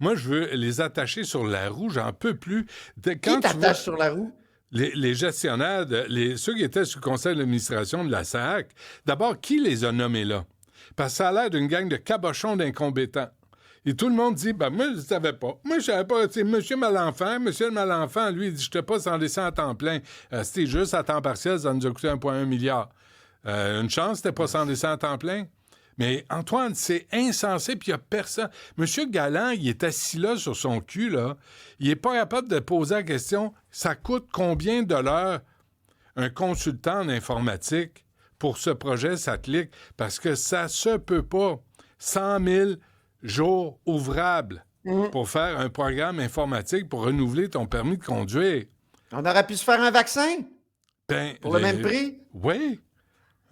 Moi, je veux les attacher sur la roue, j'en peux plus. Qui t'attache sur la roue? Les gestionnaires, ceux qui étaient sur le conseil d'administration de la SAC, d'abord, qui les a nommés là? Parce que ça a l'air d'une gang de cabochons d'incompétents. Et tout le monde dit, moi, je ne savais pas. Moi, je savais pas. Monsieur Malenfant, lui, il dit, je n'étais pas sans laisser à temps plein. C'était juste à temps partiel, ça nous a coûté 1,1 milliard. Une chance, c'était pas sans laisser à temps plein. Mais Antoine, c'est insensé, puis il n'y a personne. Monsieur Galland, il est assis là sur son cul, là. Il n'est pas capable de poser la question, ça coûte combien de l'heure un consultant en informatique pour ce projet satellite? Parce que ça se peut pas. 100 000 jours ouvrables pour faire un programme informatique pour renouveler ton permis de conduire. On aurait pu se faire un vaccin pour le même prix. Oui.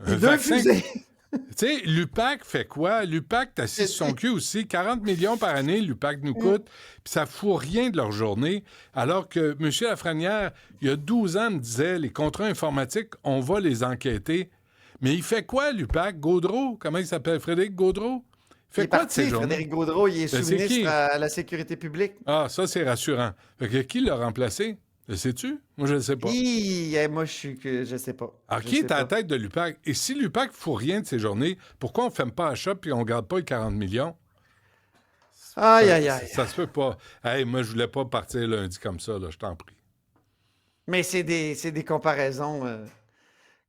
Et deux fusées. Tu sais, l'UPAC fait quoi? L'UPAC t'assise son cul aussi. 40 millions par année, l'UPAC nous coûte, puis ça fout rien de leur journée. Alors que M. Lafrenière, il y a 12 ans, me disait, les contrats informatiques, on va les enquêter. Mais il fait quoi, l'UPAC? Gaudreau? Comment il s'appelle? Frédéric Gaudreau? Il fait quoi de ces journées? Frédéric Gaudreau, il est sous-ministre à la Sécurité publique. Ah, ça, c'est rassurant. Fait que qui l'a remplacé? Le sais-tu? Moi, je ne sais pas. Moi, je sais pas. Alors, qui est à la tête de l'UPAC? Et si l'UPAC ne fout rien de ces journées, pourquoi on ne ferme pas à shop et on ne garde pas les 40 millions? Aïe. Ça se peut pas. Hey, moi, je voulais pas partir lundi comme ça, là, je t'en prie. Mais c'est des comparaisons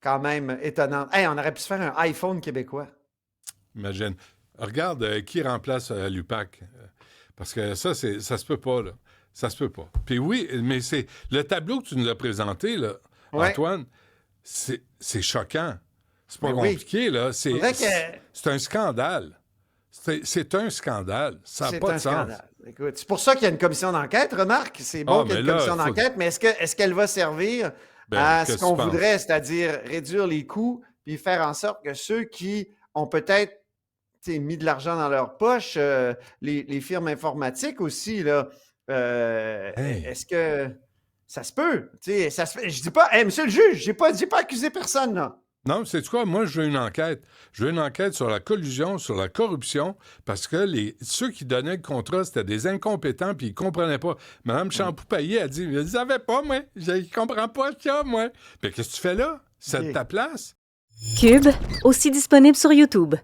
quand même étonnantes. Hey, on aurait pu se faire un iPhone québécois. Imagine. Regarde qui remplace l'UPAC. Parce que ça se peut pas, là. Ça se peut pas. Puis oui, mais c'est le tableau que tu nous as présenté, là, Antoine, c'est choquant. C'est pas compliqué, là. C'est un scandale. C'est un scandale. Ça n'a pas de sens. Écoute, c'est pour ça qu'il y a une commission d'enquête, remarque. C'est bon qu'il y ait une commission d'enquête, mais est-ce qu'elle va servir à ce qu'on voudrait, c'est-à-dire réduire les coûts puis faire en sorte que ceux qui ont peut-être mis de l'argent dans leur poche, les firmes informatiques aussi, là, est-ce que ça se peut? Ça se fait. Je dis pas, monsieur le juge, j'ai pas accusé personne, là. Non, c'est quoi? Moi, je veux une enquête. Je veux une enquête sur la collusion, sur la corruption, parce que ceux qui donnaient le contrat, c'était des incompétents, puis ils comprenaient pas. Mme Champoux-Payet a dit, je ne savais pas, moi. Je ne comprends pas ça, moi. Mais qu'est-ce que tu fais là? C'est de ta place? Cube, aussi disponible sur YouTube.